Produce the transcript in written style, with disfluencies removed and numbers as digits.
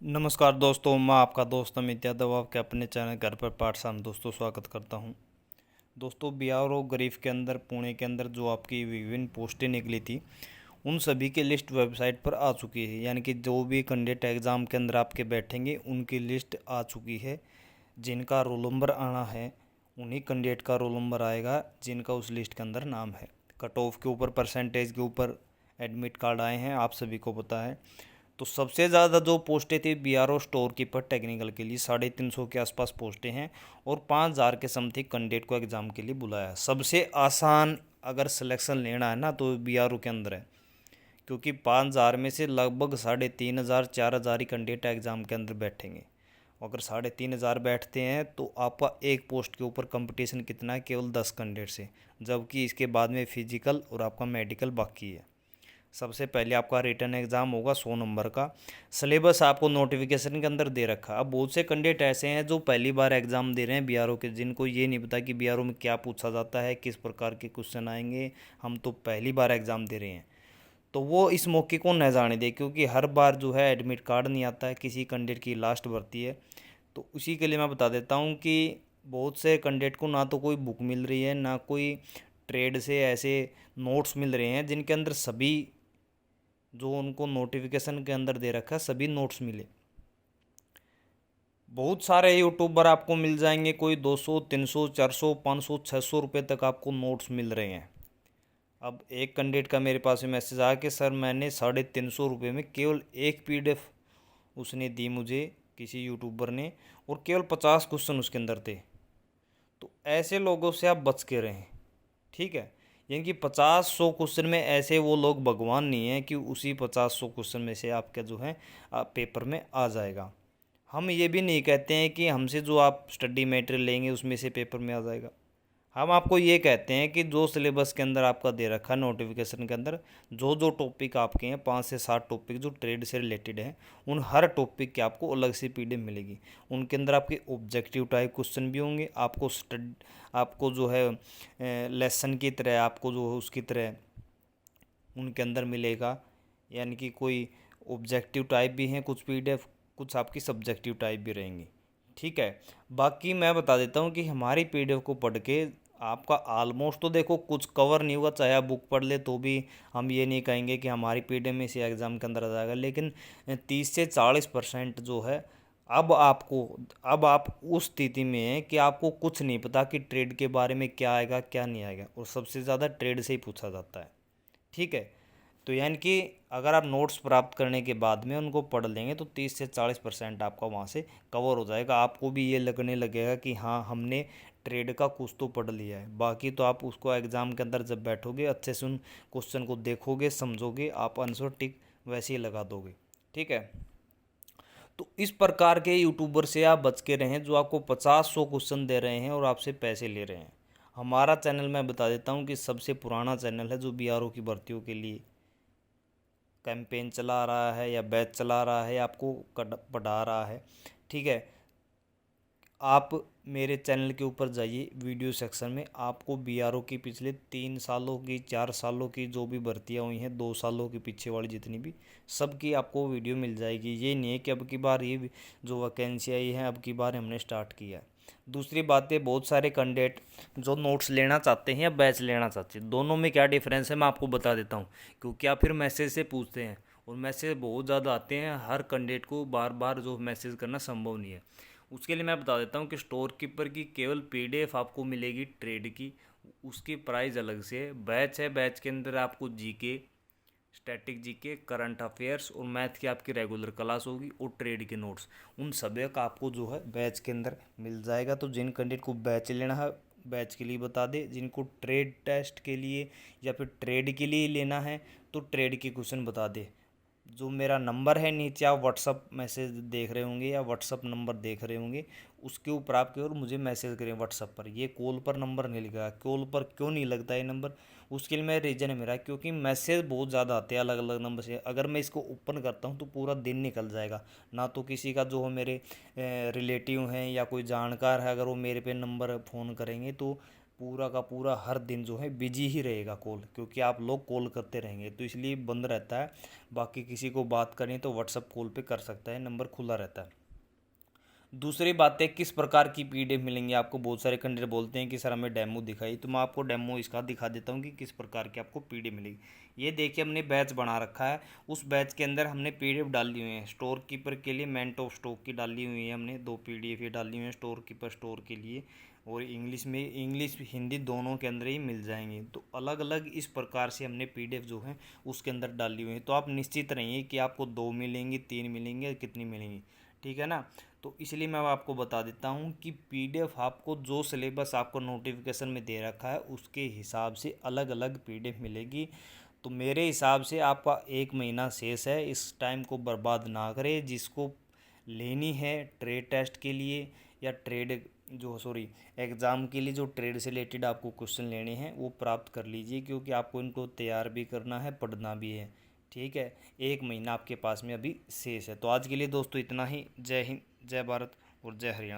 नमस्कार दोस्तों, मैं आपका दोस्त अमित यादव आपके अपने चैनल घर पर पाठशाला में दोस्तों स्वागत करता हूं। दोस्तों, बिहार और गरीब के अंदर पुणे के अंदर जो आपकी विभिन्न पोस्टें निकली थी उन सभी की लिस्ट वेबसाइट पर आ चुकी है। यानी कि जो भी कैंडिडेट एग्ज़ाम के अंदर आपके बैठेंगे उनकी लिस्ट आ चुकी है। जिनका रोल नंबर आना है उन्हीं कैंडिडेट का रोल नंबर आएगा जिनका उस लिस्ट के अंदर नाम है। कट ऑफ के ऊपर, परसेंटेज के ऊपर एडमिट कार्ड आए हैं, आप सभी को पता है। तो सबसे ज़्यादा जो पोस्टें थी बीआरओ स्टोर कीपर टेक्निकल के लिए 350 के आसपास पोस्टें हैं और 5000 के समथिंग कैंडिडेट को एग्ज़ाम के लिए बुलाया। सबसे आसान अगर सिलेक्शन लेना है ना तो बीआरओ के अंदर है, क्योंकि 5000 में से लगभग 3500 4000 ही कैंडिडेट एग्ज़ाम के अंदर बैठेंगे। अगर 3500 बैठते हैं तो आपका एक पोस्ट के ऊपर कंपटीशन कितना है? केवल 10 कैंडिडेट से, जबकि इसके बाद में फिजिकल और आपका मेडिकल बाकी है। सबसे पहले आपका रिटर्न एग्ज़ाम होगा 100 नंबर का। सिलेबस आपको नोटिफिकेशन के अंदर दे रखा। अब बहुत से कैंडिडेट ऐसे हैं जो पहली बार एग्ज़ाम दे रहे हैं बीआरओ के, जिनको ये नहीं पता कि बीआरओ में क्या पूछा जाता है, किस प्रकार के क्वेश्चन आएंगे। हम तो पहली बार एग्ज़ाम दे रहे हैं, तो वो इस मौके को न जाने दे, क्योंकि हर बार जो है एडमिट कार्ड नहीं आता है, किसी कैंडिडेट की लास्ट भर्ती है। तो उसी के लिए मैं बता देता हूँ कि बहुत से कैंडिडेट को ना तो कोई बुक मिल रही है, ना कोई ट्रेड से ऐसे नोट्स मिल रहे हैं जिनके अंदर सभी जो उनको नोटिफिकेशन के अंदर दे रखा है सभी नोट्स मिले। बहुत सारे यूट्यूबर आपको मिल जाएंगे, कोई 200 300 400 500 600 रुपये तक आपको नोट्स मिल रहे हैं। अब एक कैंडिडेट का मेरे पास में मैसेज आया कि सर मैंने 350 रुपये में केवल एक पीडीएफ उसने दी मुझे, किसी यूट्यूबर ने, और केवल 50 क्वेश्चन उसके अंदर थे। तो ऐसे लोगों से आप बच के रहें, ठीक है। यानी कि 50-100 क्वेश्चन में ऐसे वो लोग भगवान नहीं है कि उसी 50-100 क्वेश्चन में से आपका जो है पेपर में आ जाएगा। हम ये भी नहीं कहते हैं कि हमसे जो आप स्टडी मटेरियल लेंगे उसमें से पेपर में आ जाएगा। हम आपको ये कहते हैं कि जो सिलेबस के अंदर आपका दे रखा है नोटिफिकेशन के अंदर, जो जो टॉपिक आपके हैं 5 से 7 टॉपिक जो ट्रेड से रिलेटेड हैं, उन हर टॉपिक की आपको अलग से पीडीएफ मिलेगी। उनके अंदर आपके ऑब्जेक्टिव टाइप क्वेश्चन भी होंगे, आपको जो है लेसन की तरह, आपको जो है उसकी तरह उनके अंदर मिलेगा। यानी कि कोई ऑब्जेक्टिव टाइप भी हैं कुछ पीडीएफ, कुछ आपकी सब्जेक्टिव टाइप भी रहेंगी, ठीक है। बाकी मैं बता देता हूँ कि हमारी पीडीएफ को पढ़ के आपका ऑलमोस्ट तो देखो कुछ कवर नहीं होगा, चाहे आप बुक पढ़ ले तो भी हम ये नहीं कहेंगे कि हमारी पीडीएफ में से एग्ज़ाम के अंदर आ जाएगा। लेकिन 30 से 40% जो है, अब आप उस स्थिति में हैं कि आपको कुछ नहीं पता कि ट्रेड के बारे में क्या आएगा क्या नहीं आएगा, और सबसे ज़्यादा ट्रेड से ही पूछा जाता है, ठीक है। तो यानी कि अगर आप नोट्स प्राप्त करने के बाद में उनको पढ़ लेंगे तो 30 से 40% आपका वहाँ से कवर हो जाएगा। आपको भी ये लगने लगेगा कि हाँ हमने ट्रेड का कुछ तो पढ़ लिया है। बाकी तो आप उसको एग्ज़ाम के अंदर जब बैठोगे अच्छे से उन क्वेश्चन को देखोगे, समझोगे, आप आंसर टिक वैसे ही लगा दोगे, ठीक है। तो इस प्रकार के यूट्यूबर से आप बच के रहें जो आपको 50-100 क्वेश्चन दे रहे हैं और आपसे पैसे ले रहे हैं। हमारा चैनल मैं बता देता हूँ कि सबसे पुराना चैनल है जो बीआरओ की भर्तियों के लिए कैंपेन चला रहा है या बैच चला रहा है, आपको पढ़ा रहा है, ठीक है। आप मेरे चैनल के ऊपर जाइए, वीडियो सेक्शन में आपको बीआरओ की पिछले 3 सालों की 4 सालों की जो भी भर्तियां हुई हैं, 2 सालों के पीछे वाली जितनी भी, सब की आपको वीडियो मिल जाएगी। ये नहीं है कि अब की बार ये जो वैकेंसी आई है अब की बार हमने स्टार्ट किया है। दूसरी बात है, बहुत सारे कैंडिडेट जो नोट्स लेना चाहते हैं या बैच लेना चाहते हैं, दोनों में क्या डिफरेंस है मैं आपको बता देता हूँ। क्योंकि आप फिर मैसेज से पूछते हैं और मैसेज बहुत ज़्यादा आते हैं, हर कैंडिडेट को बार बार जो मैसेज करना संभव नहीं है। उसके लिए मैं बता देता हूँ कि स्टोर कीपर की केवल पीडीएफ आपको मिलेगी ट्रेड की, उसकी प्राइस अलग से है। बैच है, बैच के अंदर आपको GK, static GK, current affairs और मैथ की आपकी रेगुलर क्लास होगी, और ट्रेड के नोट्स, उन सभी का आपको जो है बैच के अंदर मिल जाएगा। तो जिन कैंडिडेट को बैच लेना है बैच के लिए बता दे, जिनको ट्रेड टेस्ट के लिए या फिर ट्रेड के लिए लेना है तो ट्रेड के क्वेश्चन बता दे। जो मेरा नंबर है नीचे आप व्हाट्सअप मैसेज देख रहे होंगे या व्हाट्सअप नंबर देख रहे होंगे, उसके ऊपर आप केवल मुझे मैसेज करें व्हाट्सअप पर। ये कॉल पर नंबर नहीं लिखा, कॉल पर क्यों नहीं लगता ये नंबर, उसके लिए मेरा रीज़न है मेरा, क्योंकि मैसेज बहुत ज़्यादा आते हैं अलग अलग नंबर से। अगर मैं इसको ओपन करता हूँ तो पूरा दिन निकल जाएगा, ना तो किसी का जो मेरे रिलेटिव हैं या कोई जानकार है, अगर वो मेरे पे नंबर फ़ोन करेंगे तो पूरा का पूरा हर दिन जो है बिजी ही रहेगा कॉल, क्योंकि आप लोग कॉल करते रहेंगे तो इसलिए बंद रहता है। बाकी किसी को बात करनी तो व्हाट्सअप कॉल पे कर सकता है, नंबर खुला रहता है। दूसरी बात है किस प्रकार की पीडीएफ मिलेंगी आपको। बहुत सारे कैंडिडेट बोलते हैं कि सर हमें डेमो दिखाई, तो मैं आपको डेमो इसका दिखा देता हूँ कि किस प्रकार की आपको पीडीएफ मिलेगी। ये देखिए हमने बैच बना रखा है, उस बैच के अंदर हमने पीडीएफ डाली हुई है। स्टोर कीपर के लिए मेंट ऑफ स्टॉक की डाली हुई है हमने 2 पीडीएफ ये डाली हुई है स्टोर कीपर स्टोर के लिए, और इंग्लिश में, इंग्लिश हिंदी दोनों के अंदर ही मिल जाएंगे। तो अलग अलग इस प्रकार से हमने पीडीएफ जो है उसके अंदर डाली हुई है। तो आप निश्चित रहिए कि आपको 2 मिलेंगी, 3 मिलेंगे, कितनी मिलेंगी, ठीक है ना। तो इसलिए मैं आपको बता देता हूँ कि पीडीएफ आपको जो सिलेबस आपको नोटिफिकेशन में दे रखा है उसके हिसाब से अलग अलग पीडीएफ मिलेगी। तो मेरे हिसाब से आपका 1 महीना शेष है, इस टाइम को बर्बाद ना करें। जिसको लेनी है ट्रेड टेस्ट के लिए या ट्रेड जो सॉरी एग्ज़ाम के लिए, जो ट्रेड से रिलेटेड आपको क्वेश्चन लेने हैं वो प्राप्त कर लीजिए, क्योंकि आपको इनको तैयार भी करना है, पढ़ना भी है, ठीक है। 1 महीना आपके पास में अभी शेष है। तो आज के लिए दोस्तों इतना ही। जय हिंद, जय भारत और जय हरियाणा।